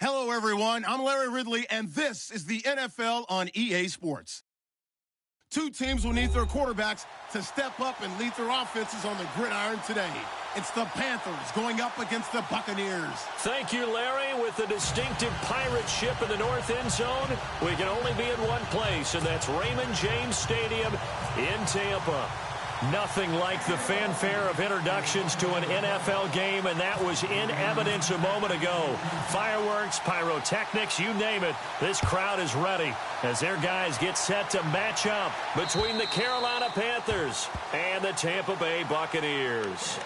Hello, everyone. I'm Larry Ridley, and this is the NFL on EA Sports. Two teams will need their quarterbacks to step up and lead their offenses on the gridiron today. It's the Panthers going up against the Buccaneers. Thank you, Larry. With the distinctive pirate ship in the north end zone, we can only be in one place, and that's Raymond James Stadium in Tampa. Nothing like the fanfare of introductions to an NFL game, and that was in evidence a moment ago. Fireworks, pyrotechnics, you name it. This crowd is ready as their guys get set to match up between the Carolina Panthers and the Tampa Bay Buccaneers.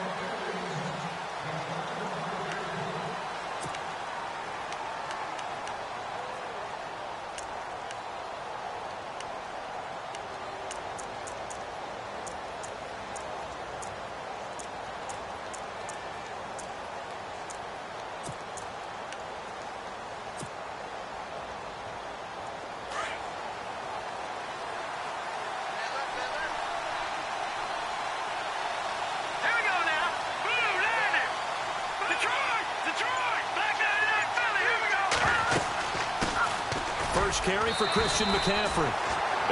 Carry for Christian McCaffrey.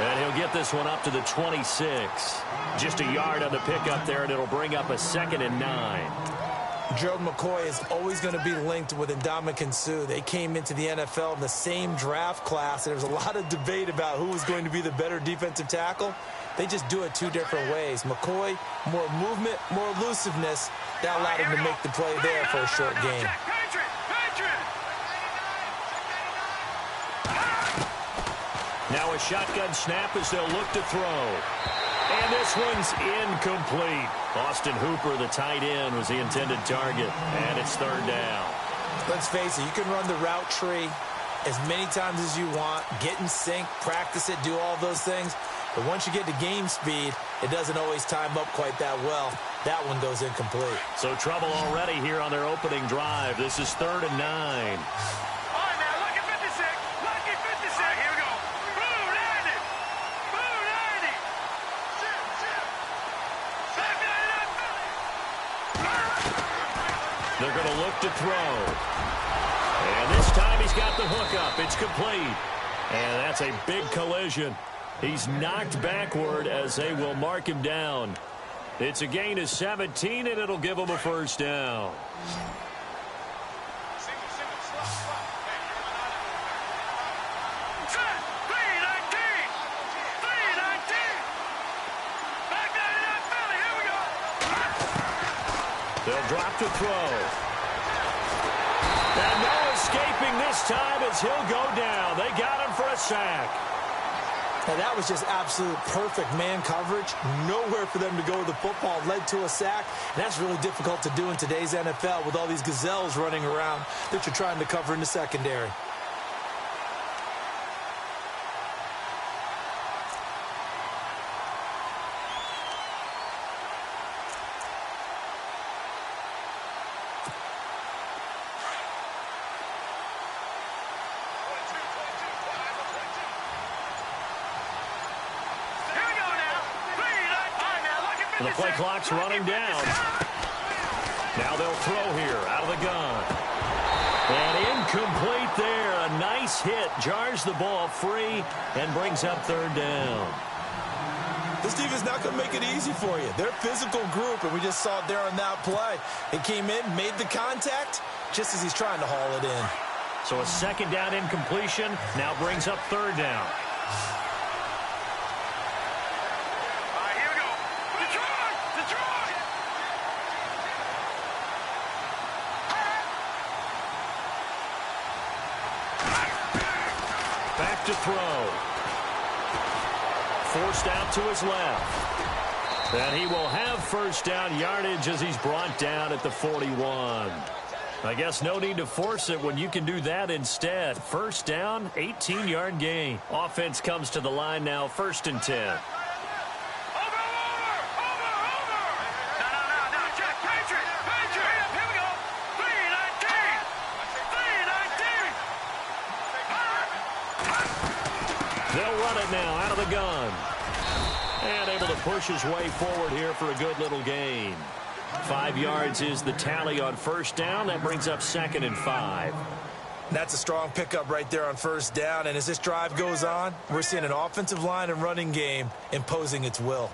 And he'll get this one up to the 26. Just a yard on the pickup there, and it'll bring up a 2nd and 9. Gerald McCoy is always going to be linked with Ndamukong Suh. They came into the NFL in the same draft class, and there was a lot of debate about who was going to be the better defensive tackle. They just do it two different ways. McCoy, more movement, more elusiveness. That allowed him to make the play there for a short gain. Now a shotgun snap as they'll look to throw. And this one's incomplete. Austin Hooper, the tight end, was the intended target. And it's 3rd down. Let's face it, you can run the route tree as many times as you want, get in sync, practice it, do all those things. But once you get to game speed, it doesn't always time up quite that well. That one goes incomplete. So trouble already here on their opening drive. This is 3rd and 9. They're going to look to throw. And this time he's got the hook up. It's complete. And that's a big collision. He's knocked backward as they will mark him down. It's a gain of 17, and it'll give him a 1st down. They'll drop to throw. And no escaping this time as he'll go down. They got him for a sack. Now that was just absolute perfect man coverage. Nowhere for them to go with the football. Led to a sack. And that's really difficult to do in today's NFL with all these gazelles running around that you're trying to cover in the secondary. The play clock's running down. Now they'll throw here out of the gun. And incomplete there. A nice hit. Jars the ball free and brings up 3rd down. This defense is not going to make it easy for you. They're a physical group, and we just saw it there on that play. They came in, made the contact, just as he's trying to haul it in. So a 2nd down incompletion now brings up 3rd down. To throw. Forced out to his left. And he will have 1st down yardage as he's brought down at the 41. I guess no need to force it when you can do that instead. 1st down, 18-yard gain. Offense comes to the line now, 1st and 10. They'll run it now out of the gun. And able to push his way forward here for a good little gain. 5 yards is the tally on 1st down. That brings up 2nd and 5. That's a strong pickup right there on first down. And as this drive goes on, we're seeing an offensive line and running game imposing its will.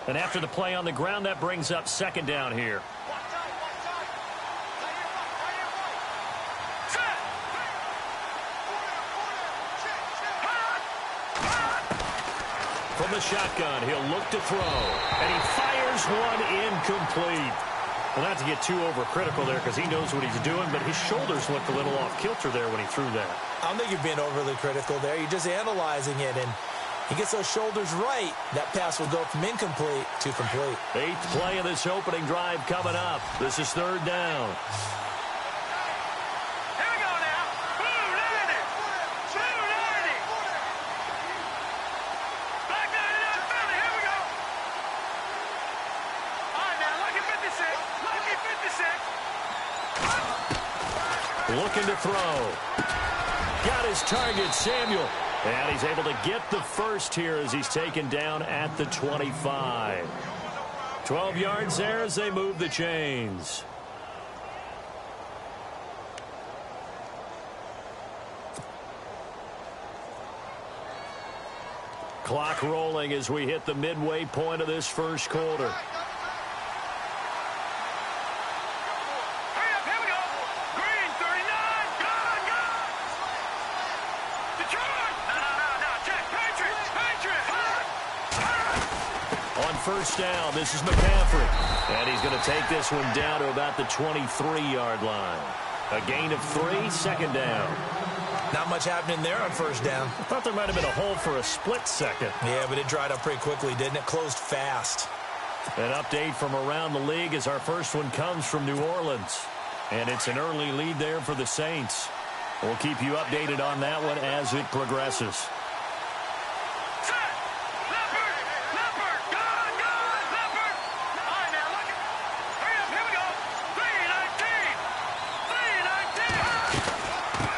And after the play on the ground, that brings up second down here. From the shotgun, he'll look to throw. And he fires one incomplete. Well, not to get too overcritical there because he knows what he's doing, but his shoulders looked a little off kilter there when he threw that. I don't think you're being overly critical there. You're just analyzing it, and he gets those shoulders right. That pass will go from incomplete to complete. 8th play of this opening drive coming up. This is third down. Here we go now. 290. 290. Back 99 Philly. Here we go. All right, now, lucky 56. Lucky 56. Looking to throw. Got his target, Samuel. And he's able to get the first here as he's taken down at the 25. 12 yards there as they move the chains. Clock rolling as we hit the midway point of this first quarter. First down, this is McCaffrey. And he's going to take this one down to about the 23-yard line. A gain of 3, second down. Not much happening there on first down. I thought there might have been a hole for a split second. Yeah, but it dried up pretty quickly, didn't it? Closed fast. An update from around the league as our first one comes from New Orleans. And it's an early lead there for the Saints. We'll keep you updated on that one as it progresses.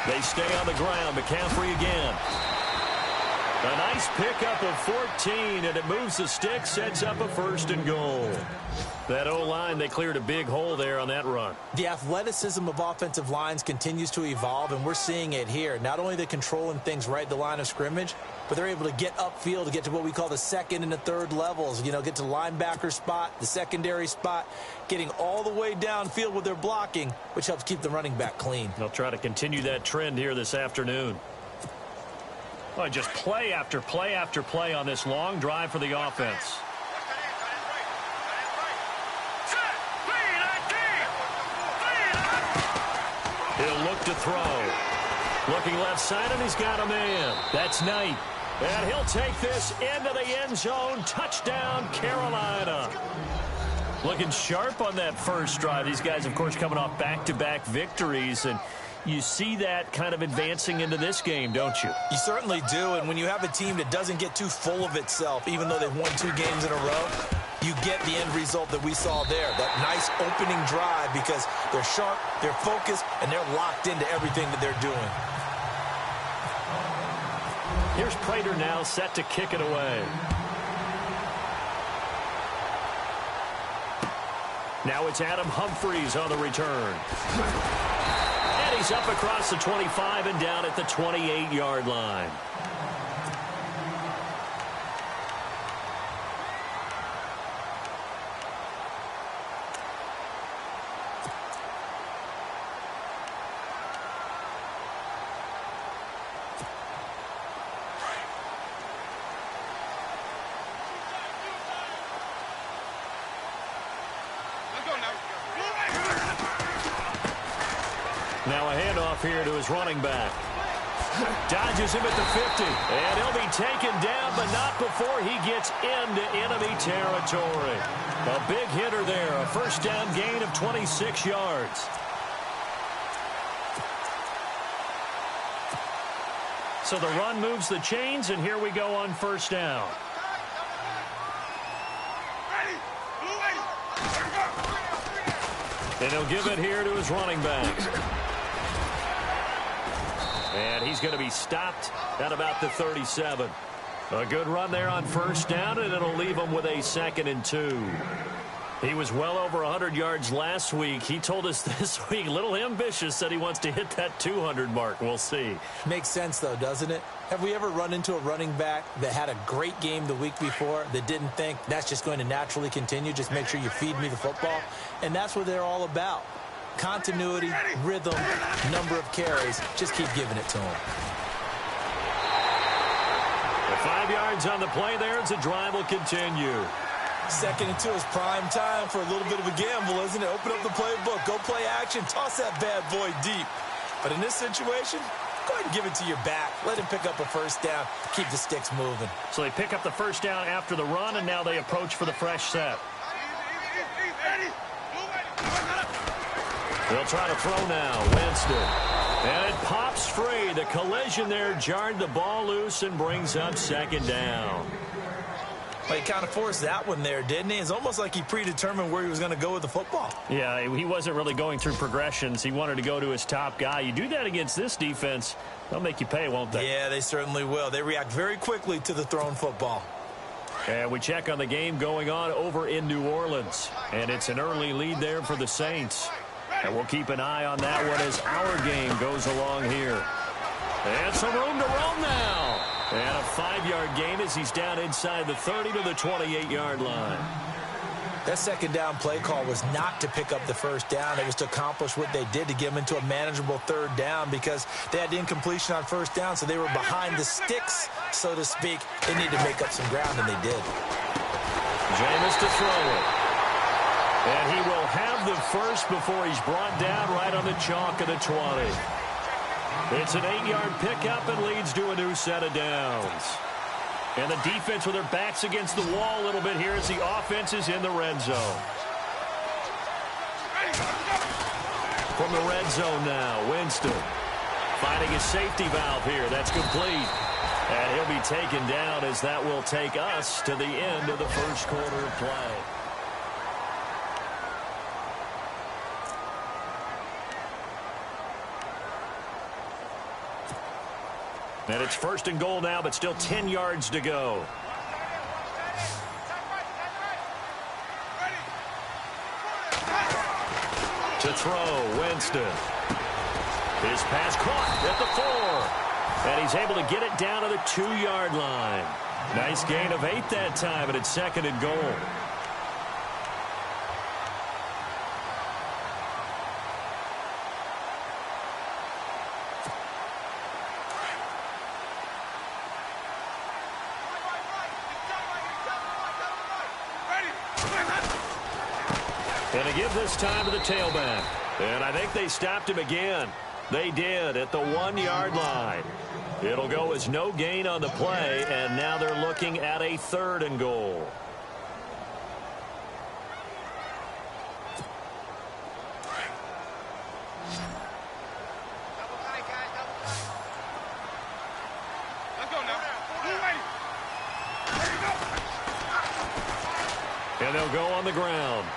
They stay on the ground. McCaffrey again. A nice pickup of 14, and it moves the stick, sets up a 1st and goal. That O-line, they cleared a big hole there on that run. The athleticism of offensive lines continues to evolve, and we're seeing it here. Not only they're controlling things right at the line of scrimmage, but they're able to get upfield to get to what we call the second and the third levels. You know, get to the linebacker spot, the secondary spot, getting all the way downfield with their blocking, which helps keep the running back clean. They'll try to continue that trend here this afternoon. Well, just play after play after play on this long drive for the offense. He'll look to throw. Looking left side, and he's got a man. That's Knight. And he'll take this into the end zone. Touchdown, Carolina. Looking sharp on that first drive. These guys, of course, coming off back-to-back victories, and you see that kind of advancing into this game, don't you? You certainly do, and when you have a team that doesn't get too full of itself, even though they've won 2 games in a row, you get the end result that we saw there, that nice opening drive, because they're sharp, they're focused, and they're locked into everything that they're doing. Here's Prater now set to kick it away. Now it's Adam Humphries on the return. And he's up across the 25 and down at the 28-yard line. Now a handoff here to his running back. Dodges him at the 50. And he'll be taken down, but not before he gets into enemy territory. A big hitter there. A first down gain of 26 yards. So the run moves the chains, and here we go on first down. And he'll give it here to his running back. And he's going to be stopped at about the 37. A good run there on first down, and it'll leave him with a 2nd and 2. He was well over 100 yards last week. He told us this week, a little ambitious, said he wants to hit that 200 mark. We'll see. Makes sense, though, doesn't it? Have we ever run into a running back that had a great game the week before that didn't think that's just going to naturally continue? Just make sure you feed me the football. And that's what they're all about. Continuity, rhythm, number of carries. Just keep giving it to him. The 5 yards on the play there as the drive will continue. 2nd and 2 is prime time for a little bit of a gamble, isn't it? Open up the playbook, go play action, toss that bad boy deep. But in this situation, go ahead and give it to your back. Let him pick up a first down, keep the sticks moving. So they pick up the first down after the run, and now they approach for the fresh set. They'll try to throw now. Winston. And it pops free. The collision there jarred the ball loose and brings up 2nd down. Well, he kind of forced that one there, didn't he? It's almost like he predetermined where he was going to go with the football. Yeah, he wasn't really going through progressions. He wanted to go to his top guy. You do that against this defense, they'll make you pay, won't they? Yeah, they certainly will. They react very quickly to the thrown football. And we check on the game going on over in New Orleans. And it's an early lead there for the Saints. And we'll keep an eye on that one as our game goes along here. And some room to roam now. And a 5-yard gain as he's down inside the 30 to the 28-yard line. That 2nd down play call was not to pick up the first down. It was to accomplish what they did to get them into a manageable 3rd down because they had incompletion on first down, so they were behind the sticks, so to speak. They needed to make up some ground, and they did. Jameis to throw it. And he will have the first before he's brought down right on the chalk of the 20. It's an 8-yard pickup and leads to a new set of downs. And the defense with their backs against the wall a little bit here as the offense is in the red zone. From the red zone now, Winston finding his safety valve here. That's complete. And he'll be taken down as that will take us to the end of the first quarter of play. And it's 1st and goal now, but still 10 yards to go. To throw, Winston. His pass caught at the 4. And he's able to get it down to the 2-yard line. Nice gain of 8 that time, and it's 2nd and goal. And to give this time to the tailback. And I think they stopped him again. They did at the 1-yard line. It'll go as no gain on the play, and now they're looking at a 3rd and goal. And they'll go on the ground.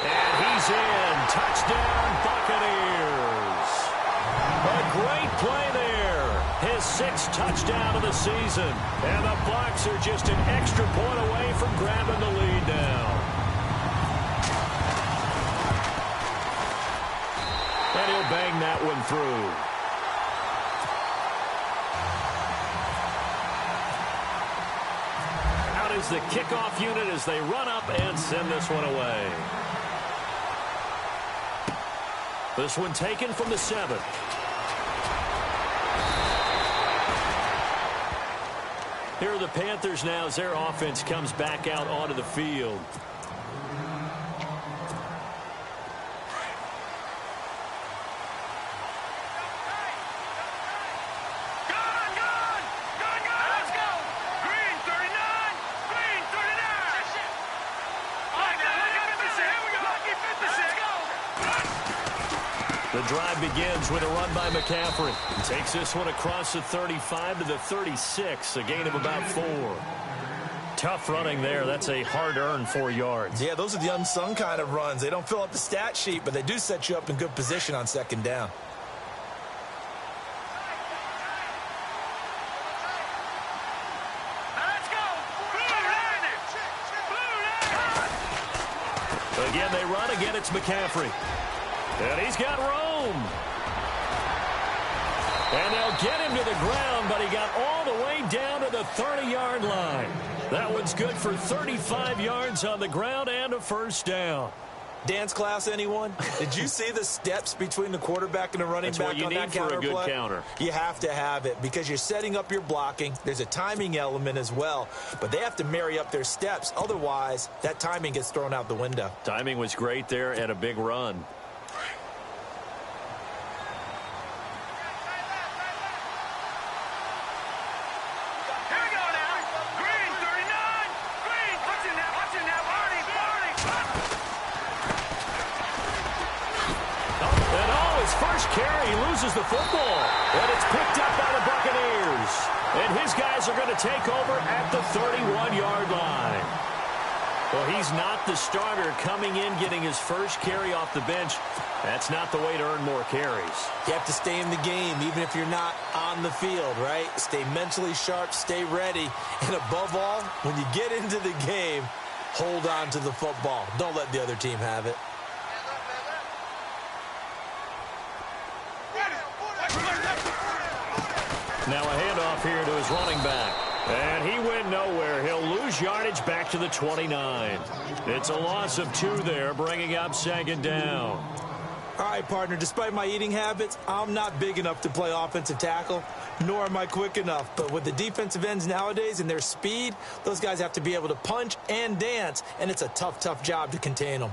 And he's in. Touchdown, Buccaneers. A great play there. His 6th touchdown of the season. And the Bucs are just an extra point away from grabbing the lead now. And he'll bang that one through. Out is the kickoff unit as they run up and send this one away. This one taken from the 7. Here are the Panthers now as their offense comes back out onto the field. The drive begins with a run by McCaffrey. He takes this one across the 35 to the 36, a gain of about 4. Tough running there. That's a hard-earned 4 yards. Yeah, those are the unsung kind of runs. They don't fill up the stat sheet, but they do set you up in good position on 2nd down. Again, they run. Again, it's McCaffrey. And he's got room. And they'll get him to the ground, but he got all the way down to the 30-yard line. That one's good for 35 yards on the ground and a first down. Dance class, anyone? Did you see the steps between the quarterback and the running back on that counter play? That's what you need for a good counter. You have to have it because you're setting up your blocking. There's a timing element as well, but they have to marry up their steps. Otherwise, that timing gets thrown out the window. Timing was great there and a big run. Carey loses the football, and it's picked up by the Buccaneers. And his guys are going to take over at the 31-yard line. Well, he's not the starter coming in, getting his first carry off the bench. That's not the way to earn more carries. You have to stay in the game, even if you're not on the field, right? Stay mentally sharp, stay ready. And above all, when you get into the game, hold on to the football. Don't let the other team have it. Now a handoff here to his running back. And he went nowhere. He'll lose yardage back to the 29. It's a loss of 2 there, bringing up second down. All right, partner, despite my eating habits, I'm not big enough to play offensive tackle, nor am I quick enough. But with the defensive ends nowadays and their speed, those guys have to be able to punch and dance, and it's a tough, tough job to contain them.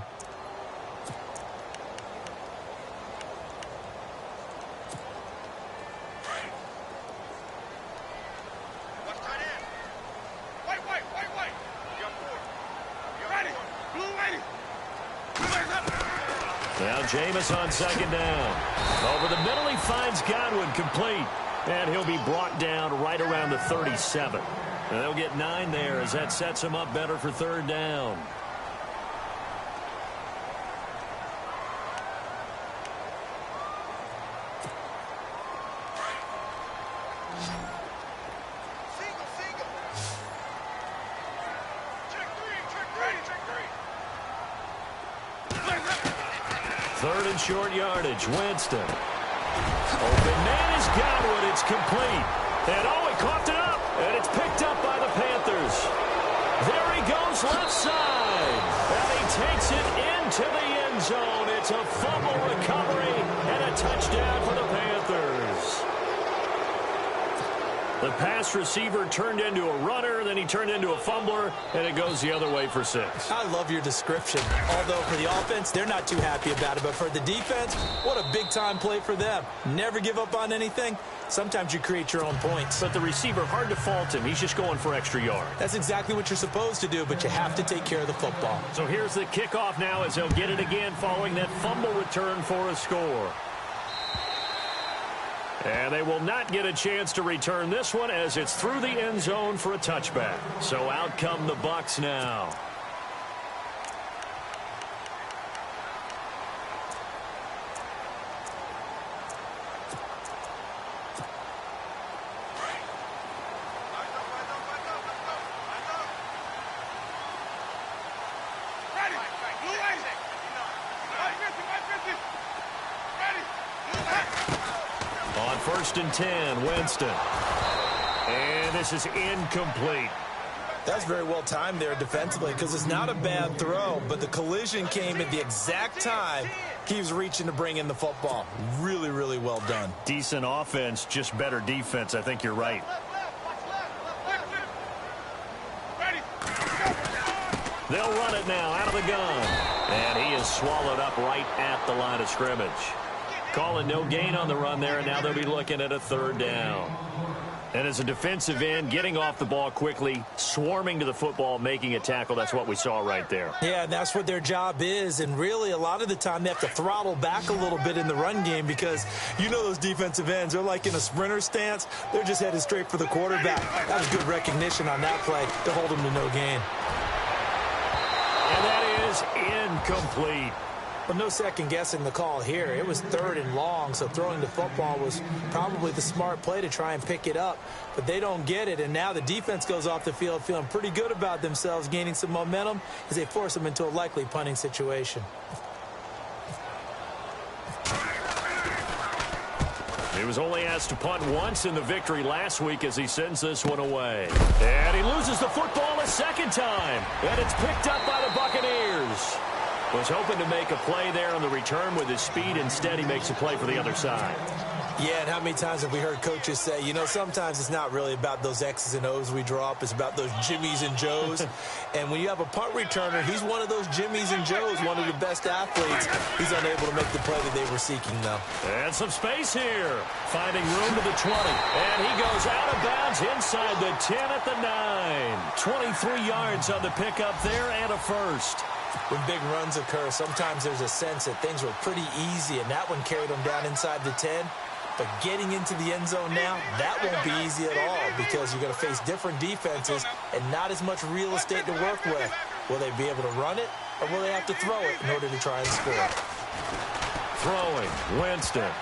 Now Jameis on second down. Over the middle, he finds Godwin complete. And he'll be brought down right around the 37. And they'll get 9 there as that sets him up better for third down. Third and short yardage. Winston. Open man is Godwin. It's complete. And he coughed it up. And it's picked up by the Panthers. There he goes left side. And he takes it into the end zone. It's a fumble recovery and a touchdown for the Panthers. The pass receiver turned into a runner, then he turned into a fumbler, and it goes the other way for 6. I love your description. Although for the offense, they're not too happy about it. But for the defense, what a big-time play for them. Never give up on anything. Sometimes you create your own points. But the receiver, hard to fault him. He's just going for extra yard. That's exactly what you're supposed to do, but you have to take care of the football. So here's the kickoff now as they'll get it again following that fumble return for a score. And they will not get a chance to return this one as it's through the end zone for a touchback. So out come the Bucs now. First and 10, Winston. And this is incomplete. That's very well timed there defensively because it's not a bad throw, but the collision came at the exact time he was reaching to bring in the football. Really, really well done. Decent offense, just better defense. I think you're right. They'll run it now out of the gun. And he is swallowed up right at the line of scrimmage. Calling no gain on the run there, and now they'll be looking at a third down. And as a defensive end, getting off the ball quickly, swarming to the football, making a tackle, that's what we saw right there. Yeah, that's what their job is, and really a lot of the time they have to throttle back a little bit in the run game because you know those defensive ends, they're like in a sprinter stance. They're just headed straight for the quarterback. That was good recognition on that play to hold him to no gain. And that is incomplete. Well, no second guessing the call here. It was 3rd and long, so throwing the football was probably the smart play to try and pick it up. But they don't get it, and now the defense goes off the field feeling pretty good about themselves, gaining some momentum as they force them into a likely punting situation. He was only asked to punt once in the victory last week as he sends this one away. And he loses the football a second time. And it's picked up by the Buccaneers. Was hoping to make a play there on the return with his speed. Instead, he makes a play for the other side. Yeah, and how many times have we heard coaches say, you know, sometimes it's not really about those X's and O's we draw up. It's about those Jimmies and Joes. And when you have a punt returner, he's one of those Jimmies and Joes, one of the best athletes. He's unable to make the play that they were seeking, though. And some space here. Finding room to the 20. And he goes out of bounds inside the 10 at the 9. 23 yards on the pickup there and a first. When big runs occur, sometimes there's a sense that things were pretty easy, and that one carried them down inside the 10. But getting into the end zone now, that won't be easy at all because you're going to face different defenses and not as much real estate to work with. Will they be able to run it, or will they have to throw it in order to try and score? Throwing, Winston.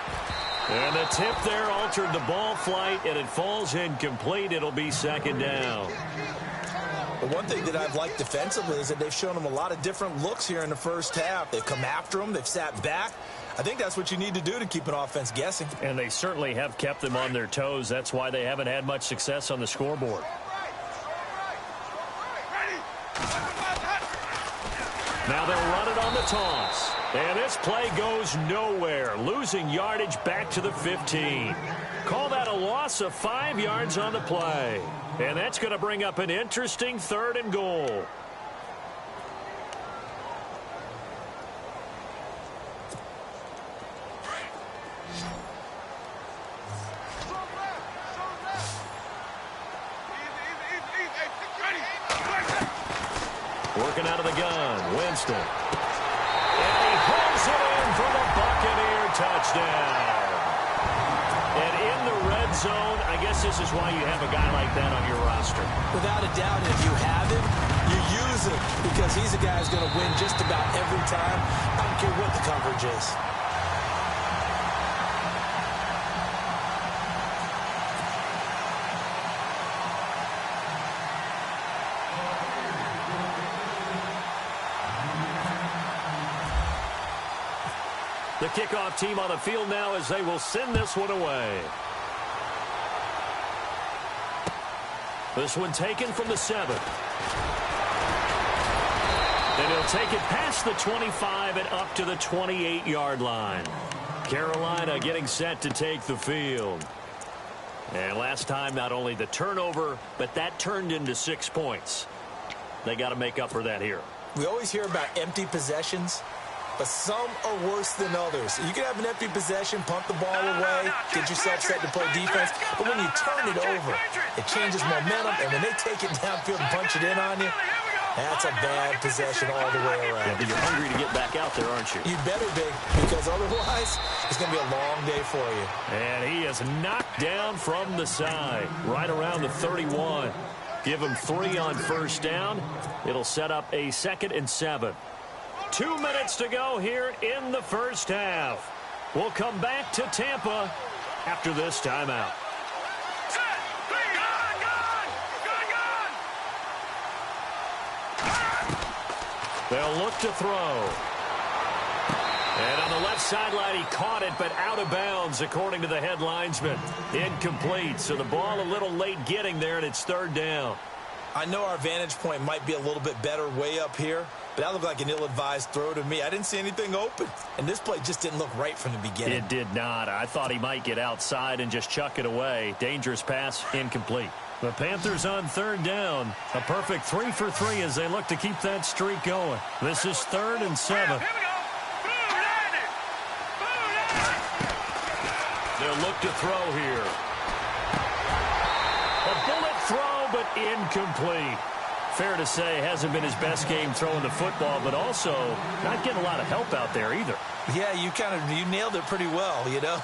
And the tip there altered the ball flight, and it falls incomplete. It'll be 2nd down. But one thing that I've liked defensively is that they've shown them a lot of different looks here in the first half. They've come after them. They've sat back. I think that's what you need to do to keep an offense guessing. And they certainly have kept them on their toes. That's why they haven't had much success on the scoreboard. Now they'll run it on the toss. And this play goes nowhere. Losing yardage back to the 15. Call that a loss of 5 yards on the play. And that's going to bring up an interesting 3rd and goal. Working out of the gun, Winston. And he pulls it in for the Buccaneer touchdown. And in the red zone, I guess this is why you have a guy like that on your roster. Without a doubt, if you have him, you use him because he's a guy who's going to win just about every time. I don't care what the coverage is. The kickoff team on the field now as they will send this one away. This one taken from the 7. And he'll take it past the 25 and up to the 28-yard line. Carolina getting set to take the field. And last time, not only the turnover, but that turned into 6 points. They got to make up for that here. We always hear about empty possessions, but some are worse than others. You can have an empty possession, pump the ball away, get yourself set to play defense, but when you turn it over, it changes momentum, and when they take it downfield and punch it in on you, that's a bad possession all the way around. Yeah, but you're hungry to get back out there, aren't you? You better be, because otherwise, it's going to be a long day for you. And he is knocked down from the side, right around the 31. Give him 3 on first down. It'll set up a 2nd and 7. 2 minutes to go here in the first half. We'll come back to Tampa after this timeout. They'll look to throw. And on the left sideline, he caught it, but out of bounds, according to the head linesman. Incomplete, so the ball a little late getting there, and it's 3rd down. I know our vantage point might be a little bit better way up here, but that looked like an ill-advised throw to me. I didn't see anything open, and this play just didn't look right from the beginning. It did not. I thought he might get outside and just chuck it away. Dangerous pass, incomplete. The Panthers on 3rd down. A perfect 3 for 3 as they look to keep that streak going. This is 3rd and 7. They'll look to throw here. A bullet throw, but incomplete. Fair to say, hasn't been his best game throwing the football, but also not getting a lot of help out there either. Yeah, you nailed it pretty well, you know.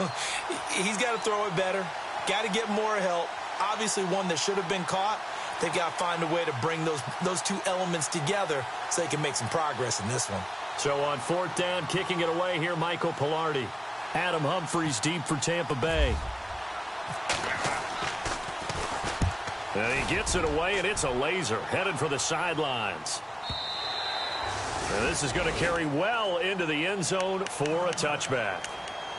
He's got to throw it better. Got to get more help. Obviously one that should have been caught. They've got to find a way to bring those two elements together so they can make some progress in this one. So on fourth down, kicking it away here, Michael Pilardi. Adam Humphries deep for Tampa Bay. And he gets it away, and it's a laser headed for the sidelines. And this is going to carry well into the end zone for a touchback.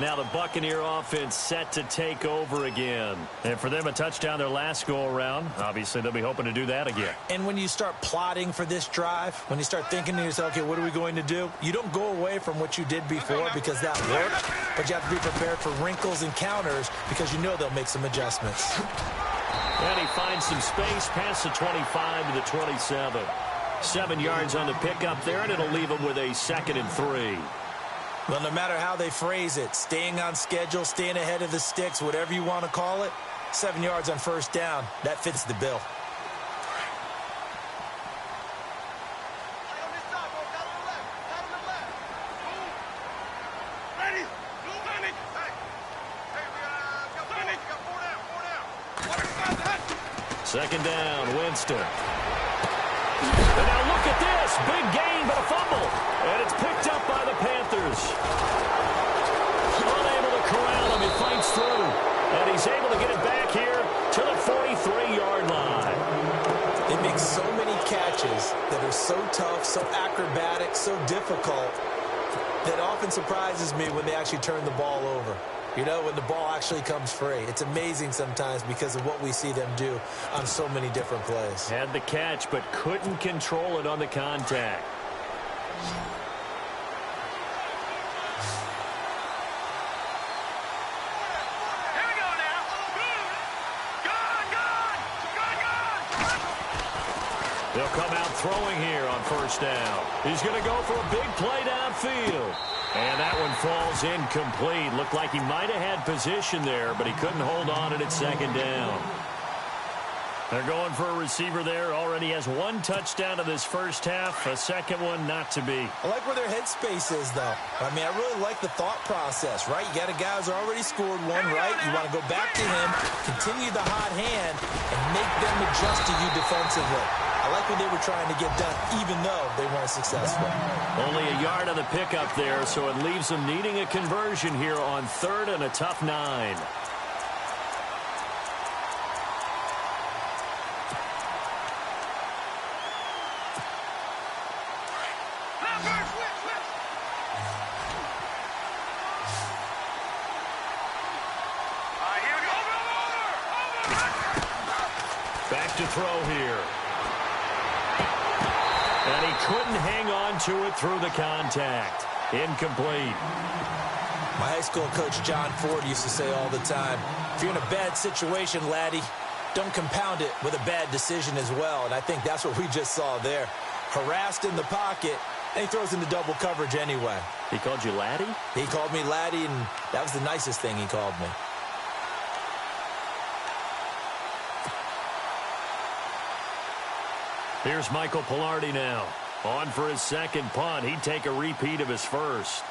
Now the Buccaneer offense set to take over again. And for them, a touchdown their last go-around. Obviously, they'll be hoping to do that again. And when you start plotting for this drive, when you start thinking to yourself, okay, what are we going to do? You don't go away from what you did before because that worked, but you have to be prepared for wrinkles and counters because you know they'll make some adjustments. And he finds some space past the 25 to the 27. 7 yards on the pickup there, and it'll leave him with a 2nd and 3. Well, no matter how they phrase it, staying on schedule, staying ahead of the sticks, whatever you want to call it, 7 yards on first down, that fits the bill. Second down, Winston. And now look at this. Big gain, but a fumble. And it's picked up by the Panthers. Unable to corral him. He fights through. And he's able to get it back here to the 43-yard line. They make so many catches that are so tough, so acrobatic, so difficult, that often surprises me when they actually turn the ball over. You know, when the ball actually comes free. It's amazing sometimes because of what we see them do on so many different plays. Had the catch, but couldn't control it on the contact. Here we go now. Gone. They'll come out throwing here on first down. He's going to go for a big play downfield. And that one falls incomplete. Looked like he might have had position there, but he couldn't hold on at its second down. They're going for a receiver there. Already has 1 touchdown in this first half. A second one not to be. I like where their headspace is, though. I mean, I really like the thought process, right? You got a guy who's already scored one, right? You want to go back to him, continue the hot hand, and make them adjust to you defensively. I like what they were trying to get done, even though they weren't successful. Only a yard on the pickup there, so it leaves them needing a conversion here on 3rd and a tough 9. Back to throw here. And he couldn't hang on to it through the contact. Incomplete. My high school coach, John Ford, used to say all the time, if you're in a bad situation, laddie, don't compound it with a bad decision as well. And I think that's what we just saw there. Harassed in the pocket, and he throws into double coverage anyway. He called you laddie? He called me laddie, and that was the nicest thing he called me. Here's Michael Pilardi now. On for his second punt. He'd take a repeat of his first.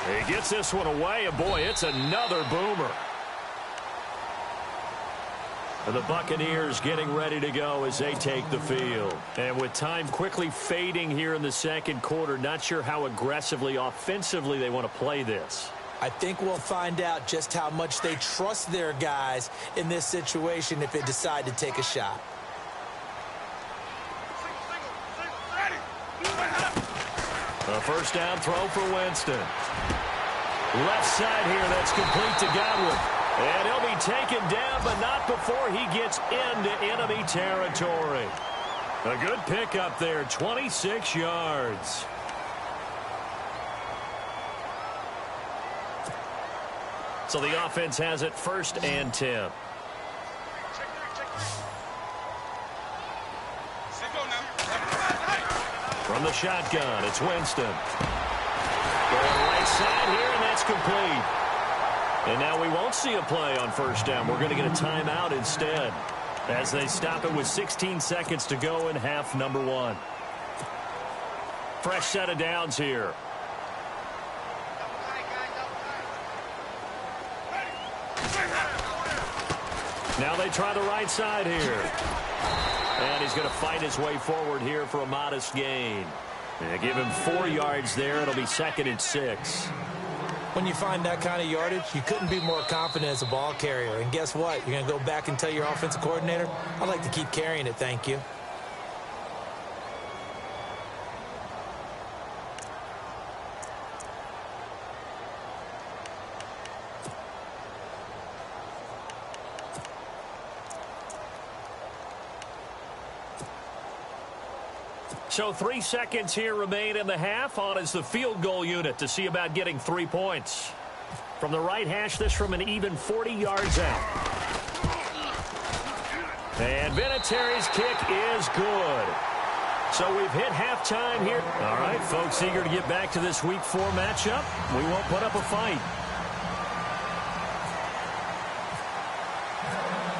He gets this one away, and boy, it's another boomer. The Buccaneers getting ready to go as they take the field. And with time quickly fading here in the second quarter, not sure how aggressively, offensively they want to play this. I think we'll find out just how much they trust their guys in this situation if they decide to take a shot. A first down throw for Winston. Left side here, that's complete to Godwin. And he'll be taken down, but not before he gets into enemy territory. A good pickup there, 26 yards. So the offense has it 1st and 10. From the shotgun, it's Winston. Going right side here, and that's complete. And now we won't see a play on first down. We're going to get a timeout instead as they stop it with 16 seconds to go in half number 1. Fresh set of downs here. Now they try the right side here. And he's going to fight his way forward here for a modest gain. And give him 4 yards there. It'll be 2nd and 6. When you find that kind of yardage, you couldn't be more confident as a ball carrier. And guess what? You're going to go back and tell your offensive coordinator, I'd like to keep carrying it, thank you. So 3 seconds here remain in the half. On is the field goal unit to see about getting 3 points. From the right hash, this from an even 40 yards out. And Vinatieri's kick is good. So we've hit halftime here. All right, folks, eager to get back to this Week 4 matchup. We won't put up a fight.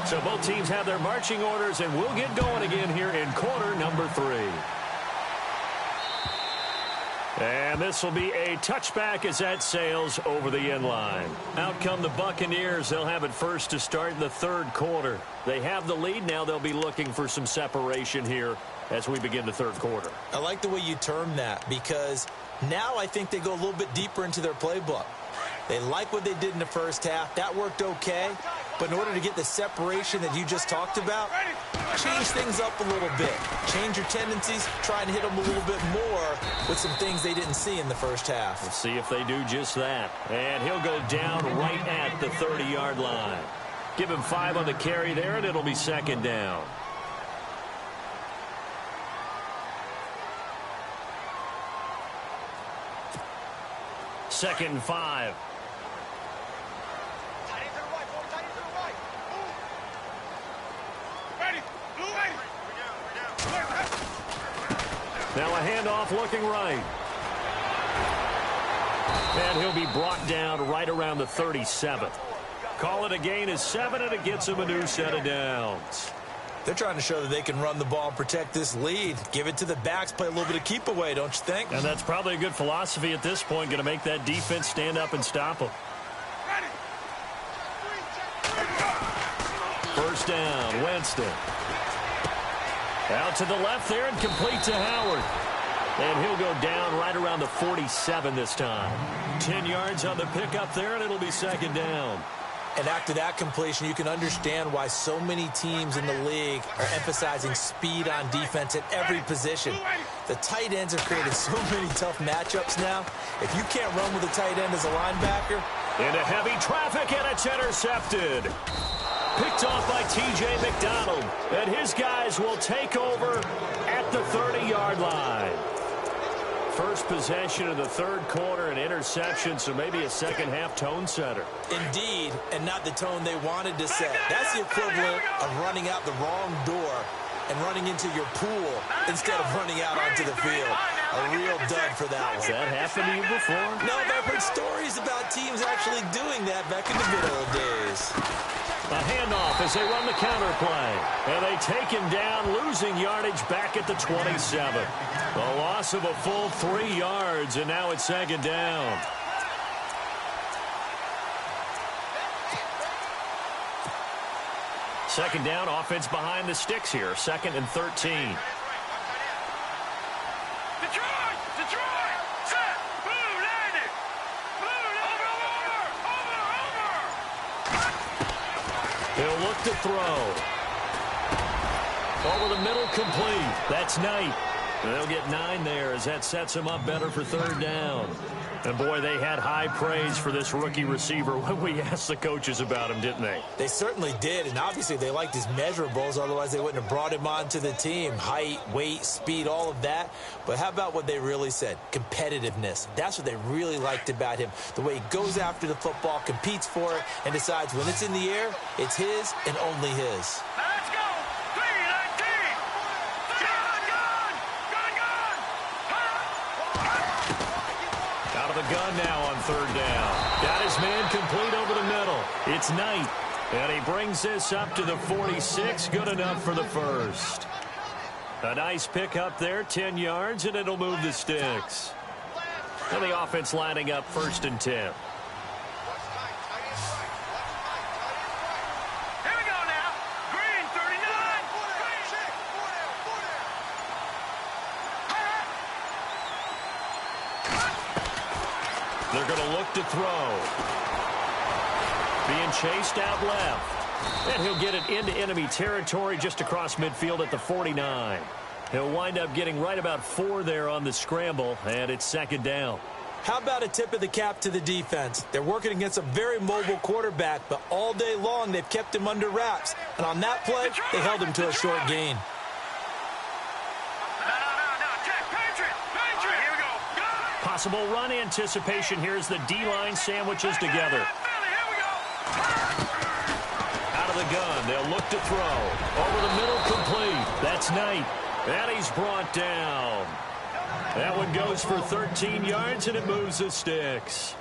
So both teams have their marching orders, and we'll get going again here in quarter number 3. And this will be a touchback as that sails over the end line. Out come the Buccaneers. They'll have it first to start in the 3rd quarter. They have the lead. Now they'll be looking for some separation here as we begin the 3rd quarter. I like the way you term that, because now I think they go a little bit deeper into their playbook. They like what they did in the first half. That worked okay. But in order to get the separation that you just talked about, change things up a little bit. Change your tendencies. Try and hit them a little bit more with some things they didn't see in the first half. We'll see if they do just that. And he'll go down right at the 30-yard line. Give him 5 on the carry there, and it'll be 2nd down. Second and 5. Now a handoff looking right. And he'll be brought down right around the 37. Call it a gain of 7, and it gets him a new set of downs. They're trying to show that they can run the ball and protect this lead. Give it to the backs, play a little bit of keep away, don't you think? And that's probably a good philosophy at this point, going to make that defense stand up and stop them. First down, Winston. Out to the left there and complete to Howard. And he'll go down right around the 47 this time. 10 yards on the pickup there, and it'll be 2nd down. And after that completion, you can understand why so many teams in the league are emphasizing speed on defense at every position. The tight ends have created so many tough matchups now. If you can't run with a tight end as a linebacker. Into heavy traffic, and it's intercepted. Picked off by T.J. McDonald. And his guys will take over at the 30-yard line. First possession of the 3rd quarter, an interception, so maybe a second-half tone setter. Indeed, and not the tone they wanted to set. That's the equivalent of running out the wrong door and running into your pool instead of running out onto the field. A real dud for that one. Has that happened to you before? No, but I've heard stories about teams actually doing that back in the good old days. A handoff as they run the counter play. And they take him down, losing yardage back at the 27. A loss of a full 3 yards, and now it's 2nd down. Second down, offense behind the sticks here. 2nd and 13. Detroit! Set! Blue landed! Over! He'll look to throw. Over the middle, complete. That's Knight. They'll get 9 there as that sets him up better for 3rd down. And, boy, they had high praise for this rookie receiver when we asked the coaches about him, didn't they? They certainly did, and obviously they liked his measurables. Otherwise, they wouldn't have brought him onto the team. Height, weight, speed, all of that. But how about what they really said? Competitiveness. That's what they really liked about him. The way he goes after the football, competes for it, and decides when it's in the air, it's his and only his. Let's go! 319! Out of the gun now on 3rd down. Got his man complete over the middle. It's Knight. And he brings this up to the 46. Good enough for the first. A nice pick up there, 10 yards, and it'll move the sticks. And the offense lining up 1st and 10. Here we go now. throw. Being chased out left. And he'll get it into enemy territory just across midfield at the 49. He'll wind up getting right about 4 there on the scramble, and it's second down. How about a tip of the cap to the defense? They're working against a very mobile quarterback, but all day long they've kept him under wraps. And on that play, they held him to a short gain. Possible run anticipation here as the D-line sandwiches together. Out of the gun, they'll look to throw. Over the middle, complete. That's Knight. And he's brought down. That one goes for 13 yards, and it moves the sticks.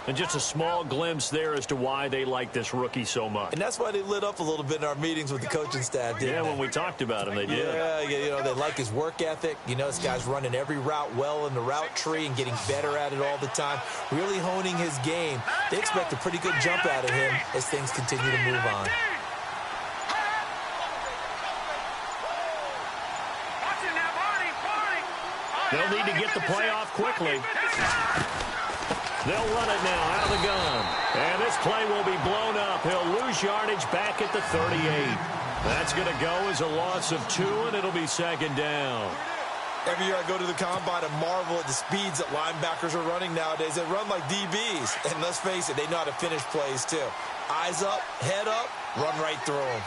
And just a small glimpse there as to why they like this rookie so much. And that's why they lit up a little bit in our meetings with the coaching staff, didn't they? When we talked about him, they did. Yeah, you know, they like his work ethic. You know, this guy's running every route well in the route tree and getting better at it all the time, really honing his game. They expect a pretty good jump out of him as things continue to move on. They'll need to get the play off quickly. They'll run it now out of the gun. And this play will be blown up. He'll lose yardage back at the 38. That's going to go as a loss of 2, and it'll be second down. Every year I go to the combine and marvel at the speeds that linebackers are running nowadays. They run like DBs. And let's face it, they know how to finish plays too. Eyes up, head up, run right through them.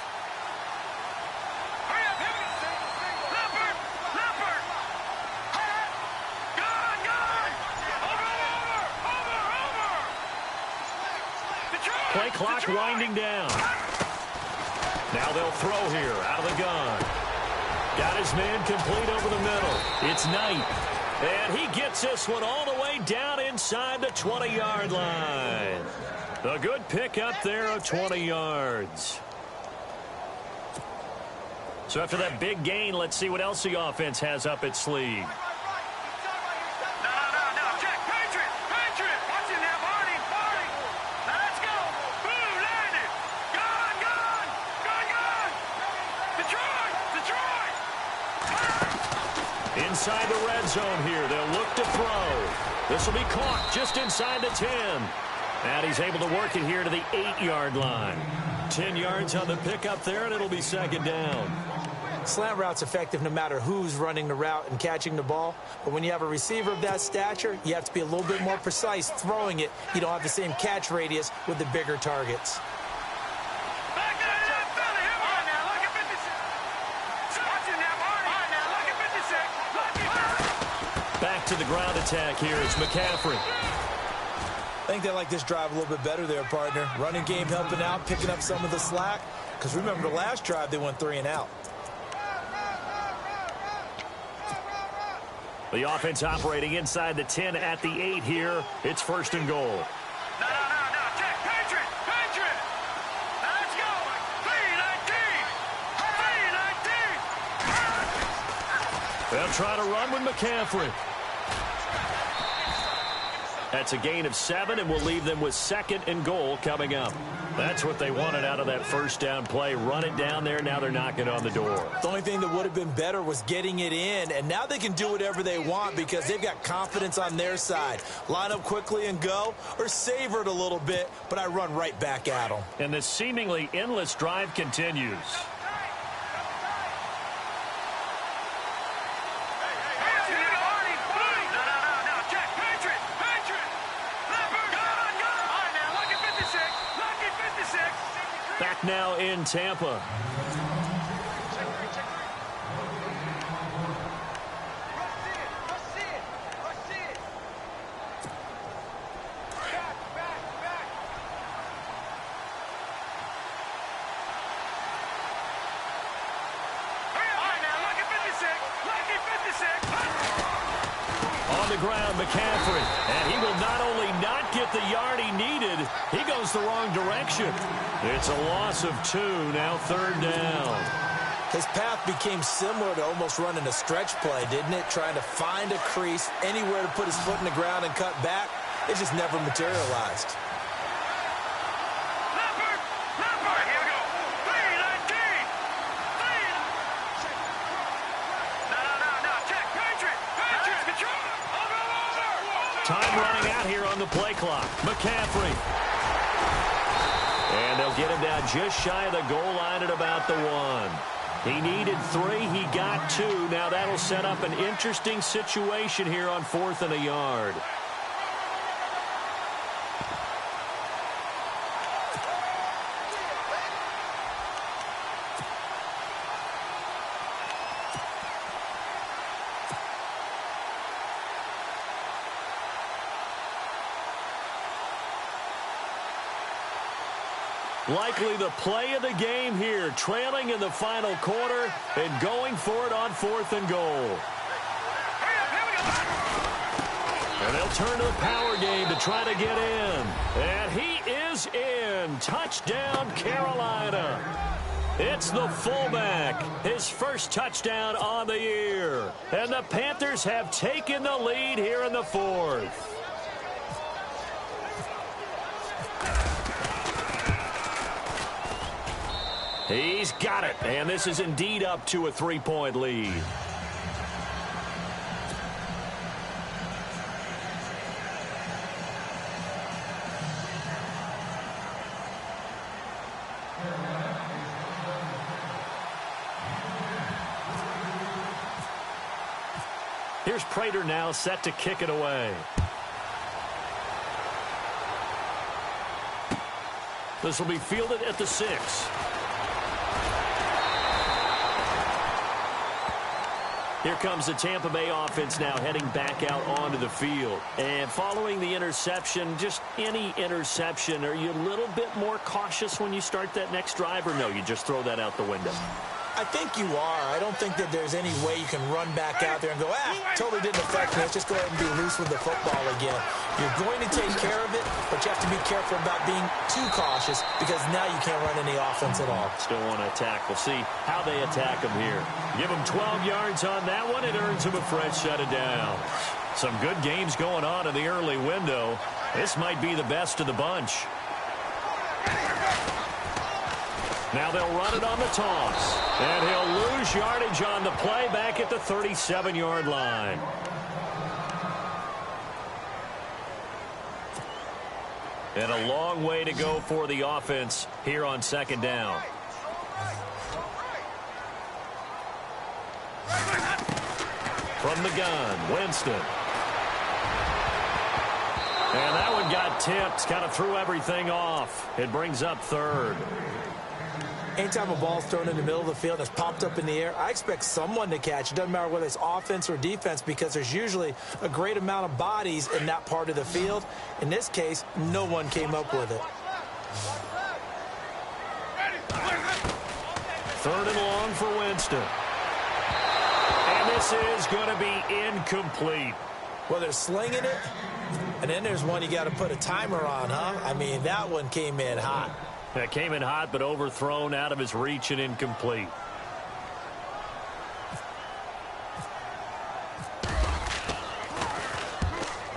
Play clock winding down. Now they'll throw here out of the gun. Got his man complete over the middle. It's Knight. And he gets this one all the way down inside the 20-yard line. A good pickup there of 20 yards. So after that big gain, let's see what else the offense has up its sleeve. Inside the red zone here. They'll look to throw. This will be caught just inside the 10. And he's able to work it here to the 8-yard line. 10 yards on the pickup there, and it'll be second down. Slant route's effective no matter who's running the route and catching the ball. But when you have a receiver of that stature, you have to be a little bit more precise throwing it. You don't have the same catch radius with the bigger targets. Back to the ground attack here. It's McCaffrey. I think they like this drive a little bit better there, partner. Running game helping out, picking up some of the slack. Because remember, the last drive, they went 3 and out. The offense operating inside the 10 at the 8 here. It's first and goal. No. Check. Patriot. Now let's go. 3-19. They'll try to run with McCaffrey. That's a gain of 7, and we'll leave them with second and goal coming up. That's what they wanted out of that first down play. Run it down there. Now they're knocking on the door. The only thing that would have been better was getting it in, and now they can do whatever they want because they've got confidence on their side. Line up quickly and go, or savor it a little bit, but I run right back at them. And this seemingly endless drive continues. Back now in Tampa. On the ground, McCaffrey. And he will not only not get the yard he needed, he goes the wrong direction. It's a loss of 2, now third down. His path became similar to almost running a stretch play, didn't it? Trying to find a crease, anywhere to put his foot in the ground and cut back. It just never materialized. Time Time running out here on the play clock. McCaffrey. And they'll get him down just shy of the goal line at about the 1. He needed 3. He got 2. Now that'll set up an interesting situation here on 4th and a yard. Likely the play of the game here, trailing in the final quarter and going for it on 4th and goal. And they'll turn to the power game to try to get in. And he is in. Touchdown, Carolina. It's the fullback, his first touchdown on the year. And the Panthers have taken the lead here in the 4th. He's got it, and this is indeed up to a 3-point lead. Here's Prater now set to kick it away. This will be fielded at the 6. Here comes the Tampa Bay offense now heading back out onto the field. And following the interception, just any interception, are you a little bit more cautious when you start that next drive, or no, you just throw that out the window? I think you are. I don't think that there's any way you can run back out there and go, totally didn't affect me. Let's just go ahead and be loose with the football again. You're going to take care of it, but you have to be careful about being too cautious because now you can't run any offense at all. Still want to attack. We'll see how they attack him here. Give him 12 yards on that one. It earns him a fresh set of downs. Some good games going on in the early window. This might be the best of the bunch. Now they'll run it on the toss. And he'll lose yardage on the play back at the 37-yard line. And a long way to go for the offense here on 2nd down. From the gun, Winston. And that one got tipped, kind of threw everything off. It brings up 3rd. Anytime a ball's thrown in the middle of the field that's popped up in the air, I expect someone to catch. It doesn't matter whether it's offense or defense because there's usually a great amount of bodies in that part of the field. In this case, no one came up with it. 3rd and long for Winston. And this is going to be incomplete. Well, they're slinging it, and then there's one you got to put a timer on, huh? I mean, that one came in hot. That came in hot, but overthrown, out of his reach, and incomplete.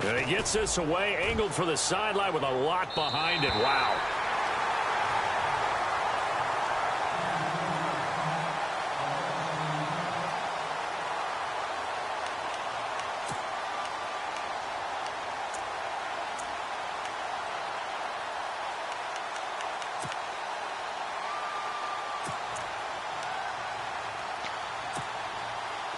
And he gets this away, angled for the sideline with a lot behind it. Wow.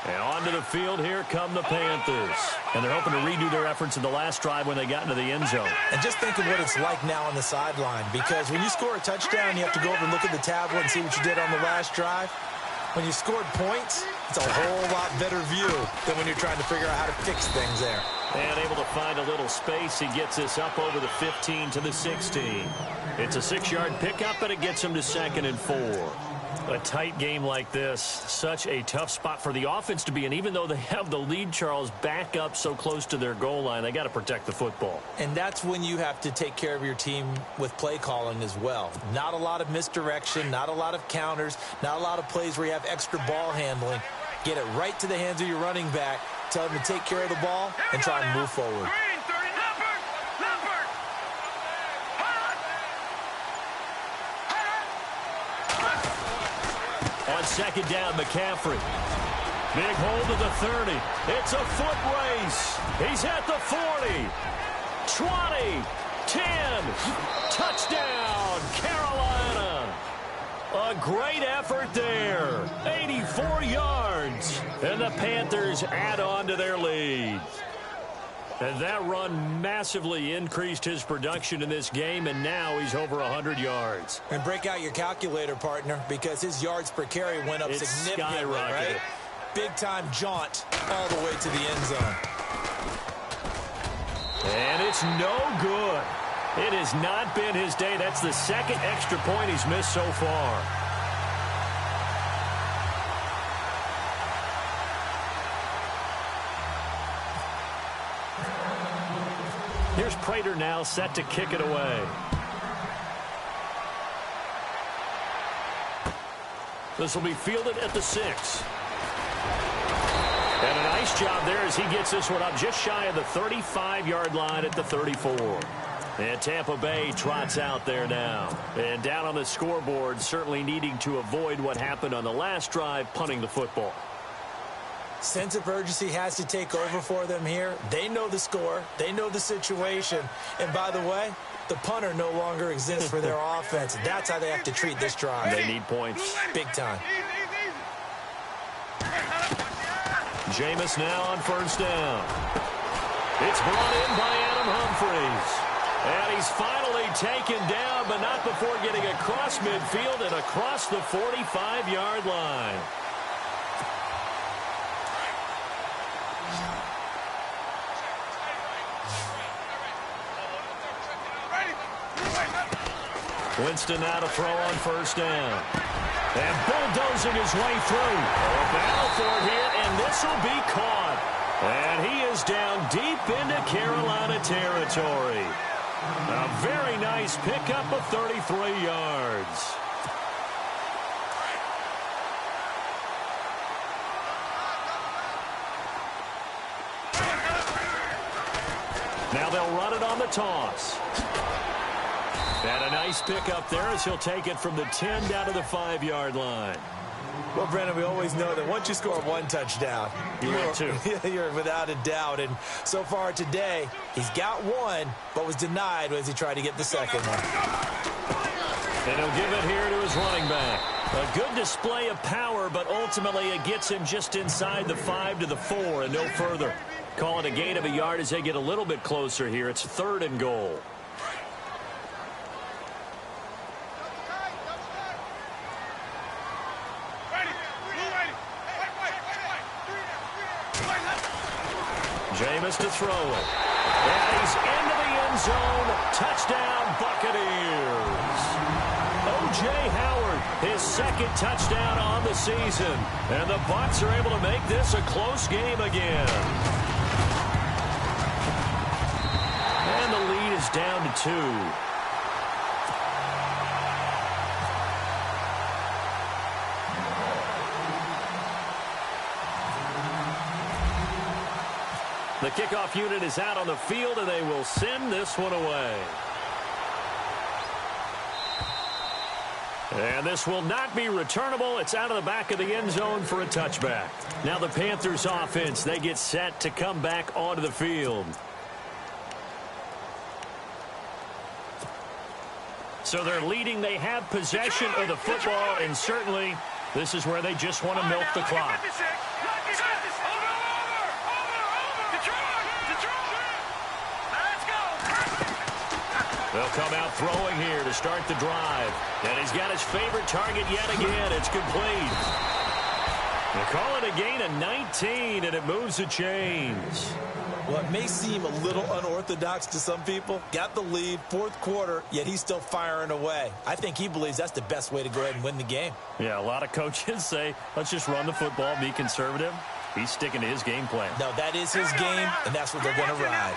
And onto the field, here come the Panthers. And they're hoping to redo their efforts in the last drive when they got into the end zone. And just think of what it's like now on the sideline. Because when you score a touchdown, you have to go over and look at the tablet and see what you did on the last drive. When you scored points, it's a whole lot better view than when you're trying to figure out how to fix things there. And able to find a little space. He gets this up over the 15 to the 16. It's a 6-yard pickup, but it gets him to 2nd and 4. A tight game like this, such a tough spot for the offense to be in. Even though they have the lead, Charles, back up so close to their goal line, they got to protect the football. And that's when you have to take care of your team with play calling as well. Not a lot of misdirection, not a lot of counters, not a lot of plays where you have extra ball handling. Get it right to the hands of your running back, tell them to take care of the ball, and try and move forward. On 2nd down, McCaffrey. Big hold to the 30. It's a foot race. He's at the 40. 20, 10, touchdown, Carolina. A great effort there, 84 yards, and the Panthers add on to their lead. And that run massively increased his production in this game, and now he's over 100 yards. And break out your calculator, partner, because his yards per carry went up significantly, right? Big-time jaunt all the way to the end zone. And it's no good. It has not been his day. That's the second extra point he's missed so far. Here's Prater now set to kick it away. This will be fielded at the 6. And a nice job there as he gets this one up just shy of the 35-yard line at the 34. And Tampa Bay trots out there now. And down on the scoreboard, certainly needing to avoid what happened on the last drive, punting the football. Sense of urgency has to take over for them here. They know the score. They know the situation. And by the way, the punter no longer exists for their offense. That's how they have to treat this drive. They need points. Big time. Jameis now on first down. It's brought in by Adam Humphries. And he's finally taken down, but not before getting across midfield and across the 45-yard line. Winston now to throw on first down. And bulldozing his way through. A battle for it here, and this will be caught. And he is down deep into Carolina territory. A very nice pickup of 33 yards. Now they'll run it on the toss. And a nice pickup there as he'll take it from the 10 down to the 5-yard line. Well, Brandon, we always know that once you score one touchdown, you're without a doubt. And so far today, he's got one, but was denied as he tried to get the second one. And he'll give it here to his running back. A good display of power, but ultimately it gets him just inside the 5 to the 4 and no further. Call it a gain of a yard as they get a little bit closer here. It's 3rd and goal. Jameis to throw it. And he's into the end zone. Touchdown, Buccaneers. O.J. Howard, his second touchdown on the season. And the Bucs are able to make this a close game again. And the lead is down to 2. The kickoff unit is out on the field, and they will send this one away. And this will not be returnable. It's out of the back of the end zone for a touchback. Now the Panthers offense, they get set to come back onto the field. So they're leading. They have possession of the football, and certainly this is where they just want to milk the clock. They'll come out throwing here to start the drive. And he's got his favorite target yet again. It's complete. They call it a gain of 19, and it moves the chains. Well, it may seem a little unorthodox to some people. Got the lead, 4th quarter, yet he's still firing away. I think he believes that's the best way to go ahead and win the game. Yeah, a lot of coaches say, let's just run the football, be conservative. He's sticking to his game plan. No, that is his game, and that's what they're going to ride.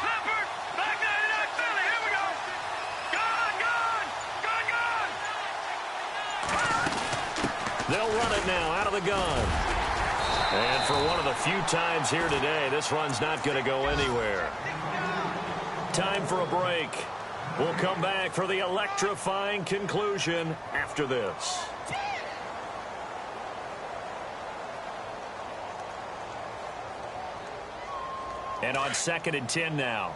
They'll run it now out of the gun. And for one of the few times here today, this run's not going to go anywhere. Time for a break. We'll come back for the electrifying conclusion after this. And on 2nd and 10 now.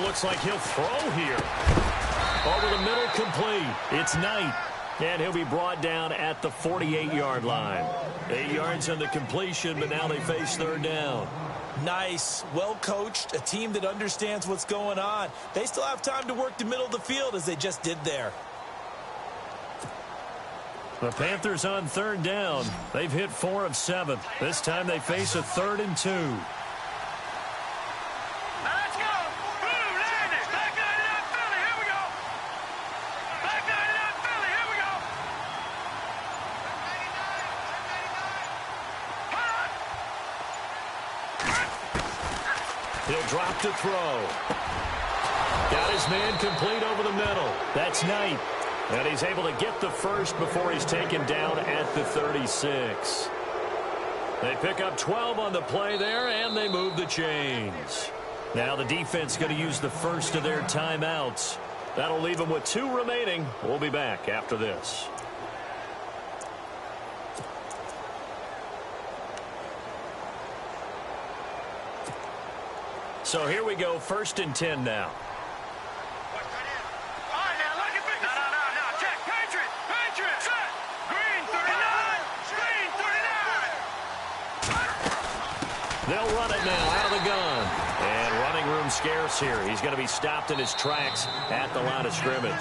looks like he'll throw here. Over the middle, complete. It's Knight. And he'll be brought down at the 48-yard line. 8 yards on the completion, but now they face third down. Nice. Well coached. A team that understands what's going on. They still have time to work the middle of the field as they just did there. The Panthers on third down. They've hit 4 of 7. This time they face a 3rd and 2. He'll drop to throw. Got his man complete over the middle. That's Knight. And he's able to get the first before he's taken down at the 36. They pick up 12 on the play there, and they move the chains. Now the defense going to use the first of their timeouts. That'll leave them with 2 remaining. We'll be back after this. So here we go, 1st and 10 now. They'll run it now out of the gun. And running room scarce here. He's going to be stopped in his tracks at the line of scrimmage.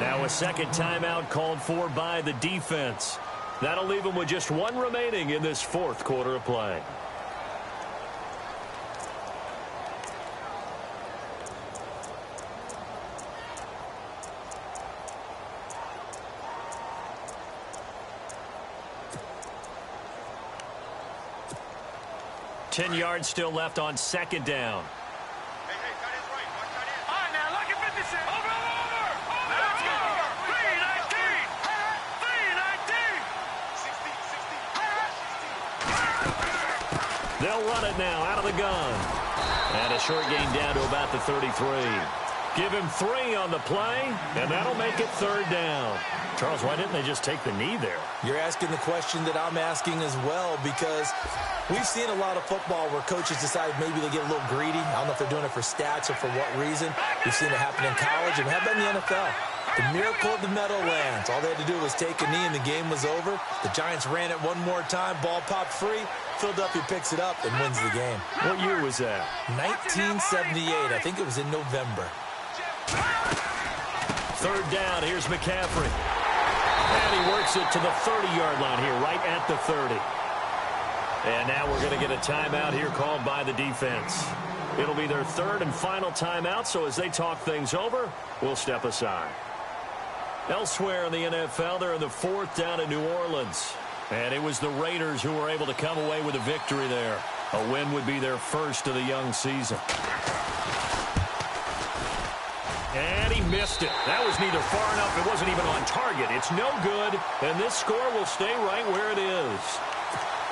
Now a second timeout called for by the defense. That'll leave him with just 1 remaining in this 4th quarter of play. Ten yards still left on 2nd down. Hey, got his right. Watch that in. All right, now, look at 56. Over. Let's go. 319. 319. 60. They'll run it now out of the gun. And a short gain down to about the 33. Give him 3 on the play, and that'll make it 3rd down. Charles, why didn't they just take the knee there? You're asking the question that I'm asking as well, because we've seen a lot of football where coaches decide maybe they get a little greedy. I don't know if they're doing it for stats or for what reason. We've seen it happen in college, and how about in the NFL? The miracle of the Meadowlands. All they had to do was take a knee, and the game was over. The Giants ran it one more time. Ball popped free. Philadelphia picks it up and wins the game. What year was that? 1978. I think it was in November. 3rd down. Here's McCaffrey. And he works it to the 30-yard line here, right at the 30. And now we're going to get a timeout here called by the defense. It'll be their 3rd and final timeout, so as they talk things over, we'll step aside. Elsewhere in the NFL, they're in the 4th down in New Orleans. And it was the Raiders who were able to come away with a victory there. A win would be their first of the young season. And he missed it. That was neither far enough. It wasn't even on target. It's no good, and this score will stay right where it is.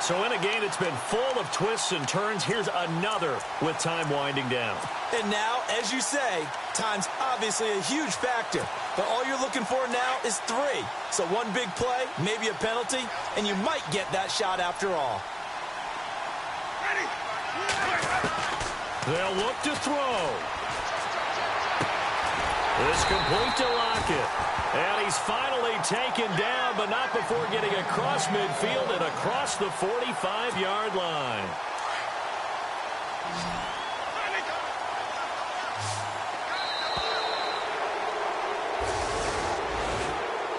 So in a game that's been full of twists and turns, here's another with time winding down. And now, as you say, time's obviously a huge factor. But all you're looking for now is 3. So one big play, maybe a penalty, and you might get that shot after all. They'll look to throw. It's complete to Lockett. And he's finally taken down, but not before getting across midfield and across the 45-yard line.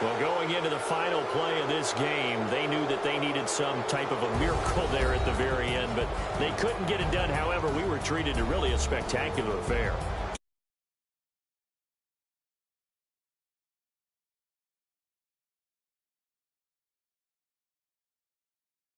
Well, going into the final play of this game, they knew that they needed some type of a miracle there at the very end, but they couldn't get it done. However, we were treated to really a spectacular affair.